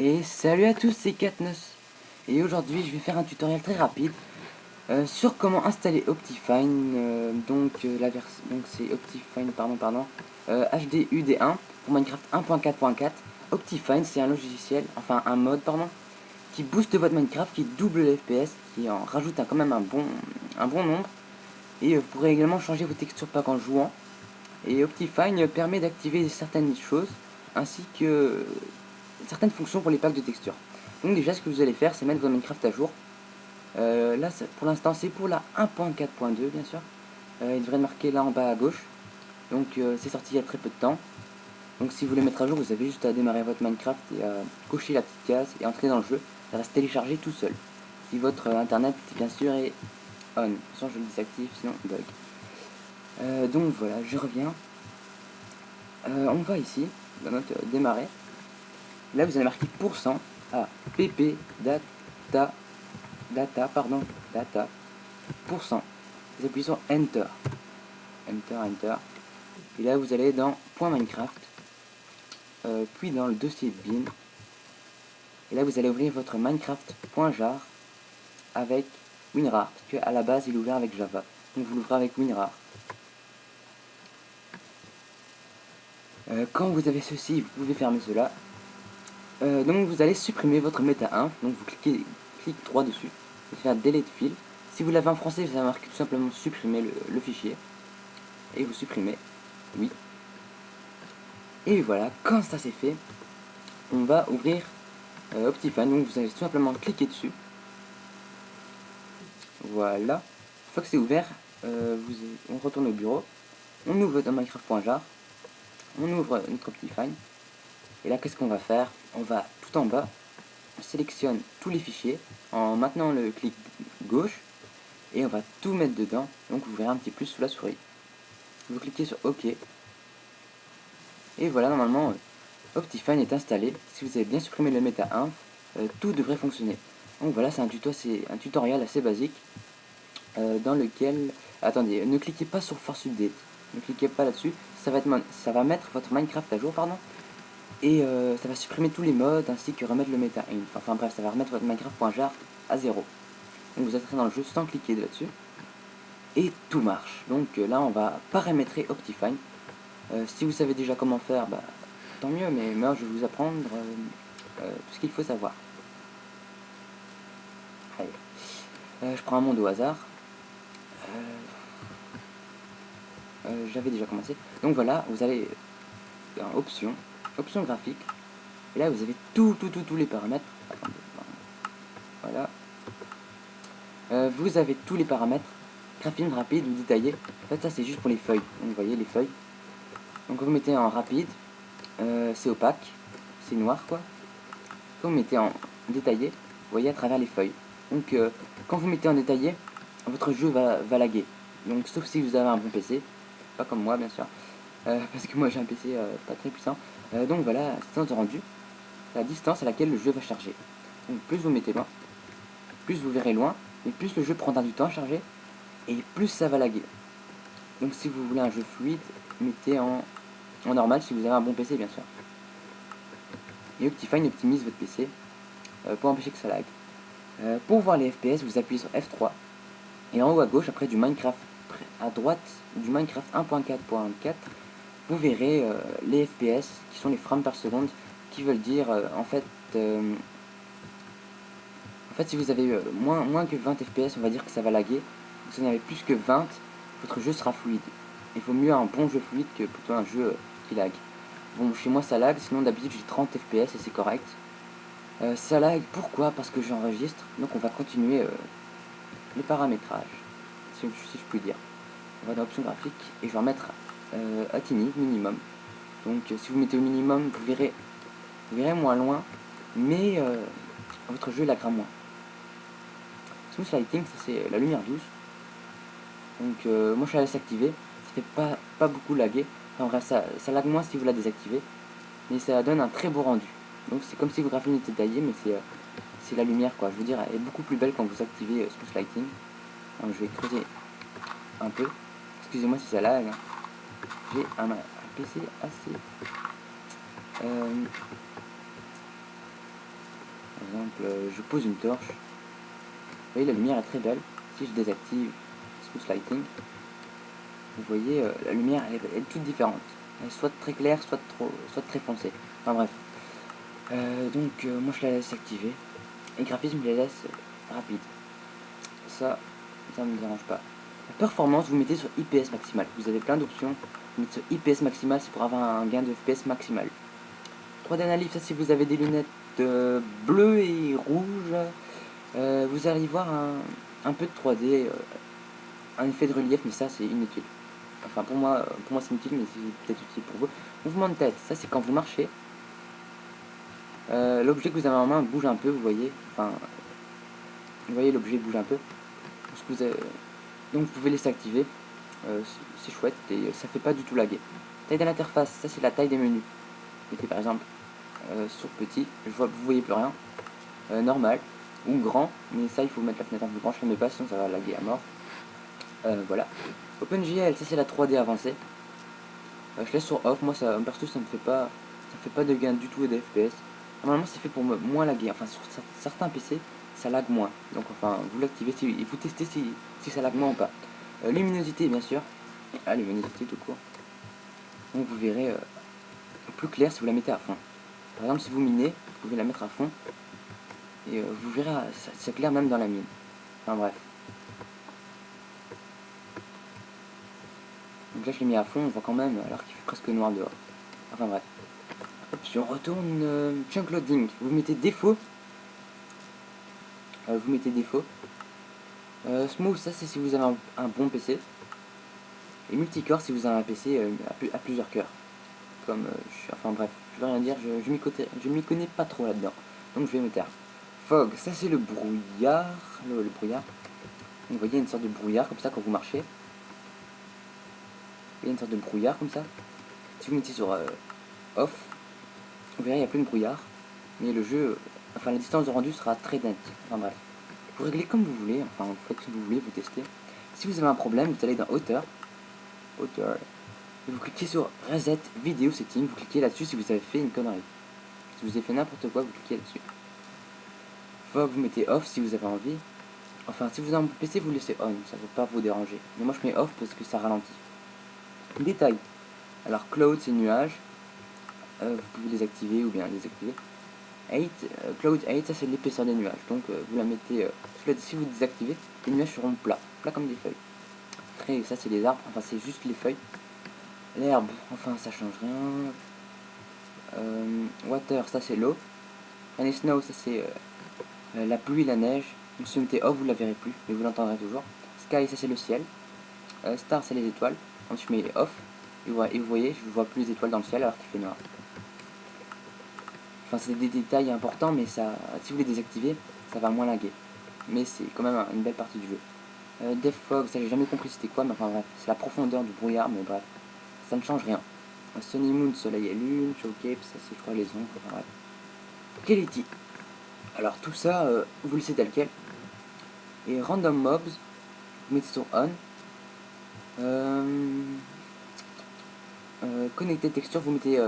Et salut à tous, c'est Katnos. Et aujourd'hui, je vais faire un tutoriel très rapide sur comment installer Optifine. Donc c'est Optifine, HDUD1 pour Minecraft 1.4.4. Optifine, c'est un logiciel, enfin un mode, pardon, qui booste votre Minecraft, qui double les FPS, qui en rajoute quand même un bon nombre. Et vous pourrez également changer vos textures pack en jouant. Et Optifine permet d'activer certaines choses, ainsi que certaines fonctions pour les packs de textures. Donc déjà, ce que vous allez faire, c'est mettre votre Minecraft à jour. Là, pour l'instant, c'est pour la 1.4.2, bien sûr. Il devrait marquer là en bas à gauche. Donc c'est sorti il y a très peu de temps. Donc si vous voulez mettre à jour, vous avez juste à démarrer votre Minecraft et à cocher la petite case et entrer dans le jeu. Ça va se télécharger tout seul. Si votre internet, bien sûr, est on. Sans je le désactive, sinon il bug. Donc voilà, je reviens. On va ici, dans notre démarrer. Là, vous allez marquer pourcent à pp data pourcent. Vous appuyez sur Enter. Enter. Et là, vous allez dans .minecraft, puis dans le dossier bin. Et là, vous allez ouvrir votre Minecraft.jar avec WinRAR, parce qu'à la base, il est ouvert avec Java. Donc, vous l'ouvrez avec WinRAR. Quand vous avez ceci, vous pouvez fermer cela. Donc, vous allez supprimer votre meta1. Donc, vous cliquez droit dessus. Vous faire delete file. Si vous l'avez en français, ça va marquer tout simplement supprimer le fichier. Et vous supprimez. Oui. Et voilà, quand ça c'est fait, on va ouvrir Optifine. Donc vous allez tout simplement cliquer dessus. Voilà. Une fois que c'est ouvert, on retourne au bureau. On ouvre dans Minecraft.jar. On ouvre notre Optifine. Et là, qu'est-ce qu'on va faire? On va tout en bas. On sélectionne tous les fichiers en maintenant le clic gauche. Et on va tout mettre dedans. Donc vous verrez un petit plus sous la souris. Vous cliquez sur OK. Et voilà, normalement, Optifine est installé. Si vous avez bien supprimé le meta 1, tout devrait fonctionner. Donc voilà, c'est un tutoriel assez basique dans lequel... Attendez, ne cliquez pas sur Force Update. Ne cliquez pas là-dessus. Ça va mettre votre Minecraft à jour, pardon. Et ça va supprimer tous les modes ainsi que remettre le meta 1. Enfin bref, ça va remettre votre Minecraft.jar à 0. Donc vous entrez dans le jeu sans cliquer là-dessus. Et tout marche. Donc là, on va paramétrer Optifine. Si vous savez déjà comment faire, bah, tant mieux, mais moi je vais vous apprendre tout ce qu'il faut savoir. Allez. Je prends un monde au hasard. J'avais déjà commencé. Donc voilà, vous allez dans options graphique. Et là vous avez tous les paramètres. Attendez, voilà. Vous avez tous les paramètres. Graphisme rapide ou détaillé. En fait ça c'est juste pour les feuilles. Donc vous voyez les feuilles. Donc vous mettez en rapide. C'est opaque. C'est noir quoi. Quand vous mettez en détaillé, vous voyez à travers les feuilles. Donc quand vous mettez en détaillé, votre jeu va laguer. Donc sauf si vous avez un bon PC, pas comme moi bien sûr, parce que moi j'ai un PC pas très puissant. Donc voilà, distance de rendu, la distance à laquelle le jeu va charger. Donc plus vous mettez loin, plus vous verrez loin, et plus le jeu prendra du temps à charger, et plus ça va laguer. Donc si vous voulez un jeu fluide, mettez en normal si vous avez un bon PC bien sûr. Et Optifine optimise votre PC pour empêcher que ça lag. Pour voir les FPS, vous appuyez sur F3 et en haut à gauche, après du Minecraft, à droite du Minecraft 1.4.4, vous verrez les FPS qui sont les frames par seconde, qui veulent dire en fait si vous avez moins que 20 FPS, on va dire que ça va laguer. Si vous en avez plus que 20, votre jeu sera fluide. Il vaut mieux un bon jeu fluide que plutôt un jeu qui lag. Bon, chez moi ça lag, sinon d'habitude j'ai 30 FPS et c'est correct. Ça lag, pourquoi? Parce que j'enregistre, donc on va continuer les paramétrages, si je puis dire. On va dans option graphique et je vais remettre Atini, minimum. Donc si vous mettez au minimum, vous verrez moins loin, mais votre jeu laggera moins. Smooth Lighting, ça c'est la lumière douce. Donc moi je la laisse activer, ça fait pas beaucoup laguer. Enfin bref, ça lag moins si vous la désactivez, mais ça donne un très beau rendu. Donc c'est comme si votre graphisme était taillé, mais c'est la lumière quoi. Je veux dire, elle est beaucoup plus belle quand vous activez Smooth Lighting. Donc je vais creuser un peu. Excusez-moi si ça lag. Hein. J'ai un PC assez... je pose une torche. Vous voyez, la lumière est très belle. Si je désactive Smooth Lighting, vous voyez, la lumière elle est toute différente. Elle est soit très claire, soit très foncée. Enfin bref. Moi je la laisse activer. Et graphisme, je les laisse rapide. Ça ne me dérange pas. La performance, vous mettez sur IPS maximal. Vous avez plein d'options. Vous mettez sur IPS maximal, c'est pour avoir un gain de FPS maximal. 3D analyse, ça si vous avez des lunettes bleues et rouges, vous allez voir un peu de 3D, un effet de relief, mais ça c'est inutile. Enfin pour moi c'est inutile, mais c'est peut-être utile pour vous. Mouvement de tête, ça c'est quand vous marchez. L'objet que vous avez en main bouge un peu, vous voyez. Enfin, vous voyez l'objet bouge un peu. Donc vous pouvez les activer. C'est chouette et ça fait pas du tout laguer. Taille de l'interface, ça c'est la taille des menus. Mettez par exemple sur petit, vous voyez plus rien. Normal ou grand, mais ça il faut mettre la fenêtre un peu grande, je ne la mets pas sinon ça va laguer à mort. Voilà. OpenGL, ça c'est la 3D avancée. Je laisse sur off, moi ça perso ça me fait pas de gain du tout de FPS. Normalement c'est fait pour moins laguer, enfin sur certains PC ça lag moins. Donc enfin vous l'activez et vous testez si ça lag moins ou pas. Luminosité bien sûr. Ah, luminosité tout court. Donc vous verrez plus clair si vous la mettez à fond. Par exemple si vous minez, vous pouvez la mettre à fond. Et vous verrez, ça claire même dans la mine. Enfin bref. Donc là je l'ai mis à fond, on voit quand même alors qu'il fait presque noir dehors. Enfin bref. Hop, si on retourne chunk loading, vous mettez défaut. Smooth, ça c'est si vous avez un bon PC. Et multicore si vous avez un PC à plusieurs cœurs. Comme enfin bref, je vais rien dire, je m'y connais pas trop là-dedans. Donc je vais me taire. Fog, ça c'est le brouillard. Le brouillard. Donc, vous voyez une sorte de brouillard comme ça quand vous marchez. Il y a une sorte de brouillard comme ça. Si vous mettez sur off, vous verrez il y a plein de brouillard. Mais le jeu, enfin la distance de rendu sera très nette. Enfin bref. Vous réglez comme vous voulez, enfin vous faites ce que vous voulez, vous testez. Si vous avez un problème, vous allez dans hauteur. Et vous cliquez sur reset vidéo setting, vous cliquez là-dessus si vous avez fait une connerie. Si vous avez fait n'importe quoi, vous cliquez là-dessus. Fog, vous mettez off si vous avez envie. Enfin, si vous avez un PC, vous laissez on, ça ne va pas vous déranger. Mais moi je mets off parce que ça ralentit. Détail. Alors cloud c'est nuage. Vous pouvez les activer ou bien les désactiver. 8, cloud 8, ça c'est l'épaisseur des nuages. Donc vous la mettez, si vous désactivez, les nuages seront plats comme des feuilles. Très, ça c'est les arbres, enfin c'est juste les feuilles. L'herbe, enfin ça change rien. Water, ça c'est l'eau. And snow, ça c'est la pluie, la neige. Si vous mettez off, vous la verrez plus, mais vous l'entendrez toujours. Sky, ça c'est le ciel. Star, c'est les étoiles. Ensuite je mets off. Et vous voyez, je ne vois plus les étoiles dans le ciel alors qu'il fait noir. Enfin, c'est des détails importants, mais ça, si vous les désactivez, ça va moins laguer. Mais c'est quand même une belle partie du jeu. Def Fog, ça j'ai jamais compris c'était quoi, mais enfin bref, c'est la profondeur du brouillard, mais bref, ça ne change rien. Sunny Moon, soleil et lune, Showcape, ça c'est je crois les ombres, enfin bref. Quality. Alors tout ça, vous le laissez tel quel. Et Random Mobs, vous mettez sur On. Connecter texture, vous mettez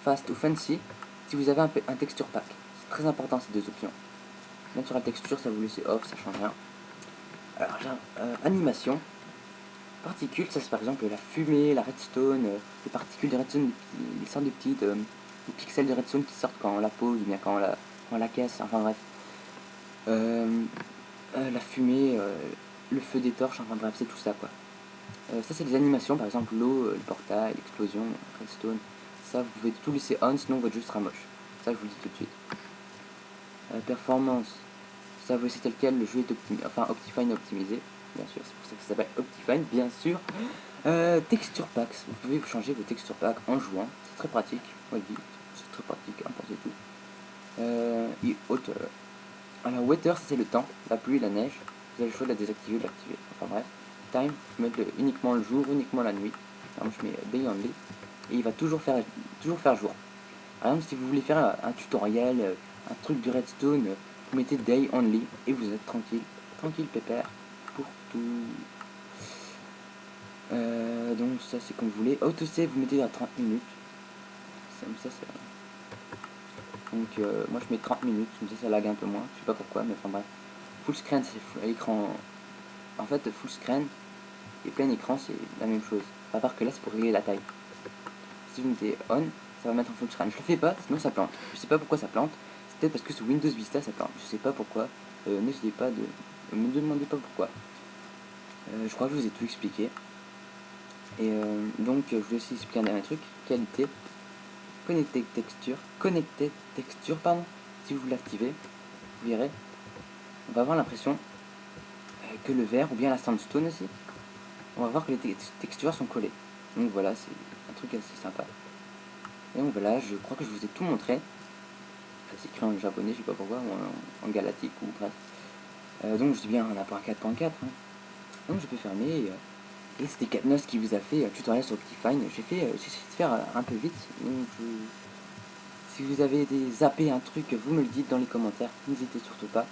Fast ou Fancy. Si vous avez un texture pack, c'est très important ces deux options. Natural texture, ça vous laissez off, ça change rien. Alors animation, particules, ça c'est par exemple la fumée, la redstone, les particules de redstone, les sortes de petites les pixels de redstone qui sortent quand on la pose ou bien quand on la casse, enfin bref. La fumée, le feu des torches, enfin bref, c'est tout ça quoi. Ça c'est des animations, par exemple l'eau, le portail, l'explosion, redstone. Ça vous pouvez tout laisser on, sinon votre jeu sera moche. Ça je vous le dis tout de suite. Performance, ça vous laissez tel quel, le jeu est Optifine optimisé, bien sûr, c'est pour ça que ça s'appelle Optifine, bien sûr. Texture packs, vous pouvez changer vos texture packs en jouant, c'est très pratique, oui, c'est très pratique, importez tout. Et hauteur. Alors weather, ça c'est le temps, la pluie, la neige, vous avez le choix de la désactiver ou de l'activer, enfin bref. Time, vous mettez uniquement le jour, uniquement la nuit, alors je mets day only, et il va toujours faire jour. Par exemple, si vous voulez faire un tutoriel, un truc de redstone, vous mettez day only et vous êtes tranquille pépère pour tout. Donc ça c'est comme vous voulez. Autosave, vous mettez à 30 minutes. Ça Donc moi je mets 30 minutes, comme ça lag un peu moins, je sais pas pourquoi, mais enfin bref. Full screen c'est écran, en fait full screen et plein écran c'est la même chose, à part que là c'est pour régler la taille. Si vous mettez on, ça va mettre en full screen. Je le fais pas, sinon ça plante. Je sais pas pourquoi ça plante, c'est peut-être parce que sur Windows Vista ça plante, je sais pas pourquoi, n'essayez pas de, me demandez pas pourquoi. Je crois que je vous ai tout expliqué. Et donc je vais aussi expliquer un dernier truc, qualité, connecter texture, pardon, si vous l'activez, vous verrez, on va avoir l'impression que le verre, ou bien la sandstone aussi, on va voir que les textures sont collées. Donc voilà, c'est un truc assez sympa. Et donc voilà, je crois que je vous ai tout montré. C'est écrit en japonais, je sais pas pourquoi, ou en galatique, ou bref. Donc je dis bien un apport 4.4. Hein. Donc je peux fermer. Et c'était Katnos qui vous a fait un tutoriel sur Optifine. J'ai essayé de faire un peu vite. Donc si vous avez zappé un truc, vous me le dites dans les commentaires. N'hésitez surtout pas.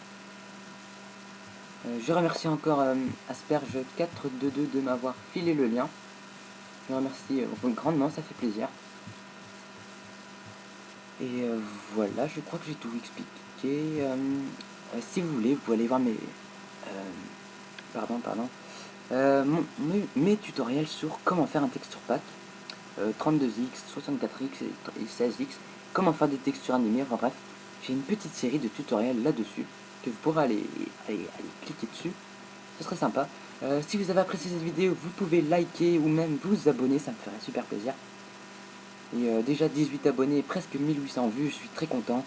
Je remercie encore Asperge422 de m'avoir filé le lien. Je remercie grandement, ça fait plaisir. Et voilà, je crois que j'ai tout expliqué. Si vous voulez, vous pouvez aller voir mes tutoriels sur comment faire un texture pack 32x, 64x et 16x, comment faire des textures animées, enfin bref, j'ai une petite série de tutoriels là-dessus que vous pourrez aller cliquer dessus, ce serait sympa. Si vous avez apprécié cette vidéo, vous pouvez liker ou même vous abonner, ça me ferait super plaisir. Et déjà 18 abonnés et presque 1800 vues, je suis très content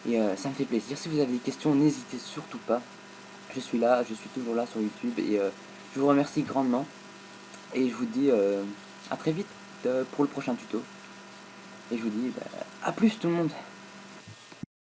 et ça me fait plaisir. Si vous avez des questions, n'hésitez surtout pas. Je suis là, je suis toujours là sur YouTube et je vous remercie grandement. Et je vous dis à très vite pour le prochain tuto. Et je vous dis à plus tout le monde.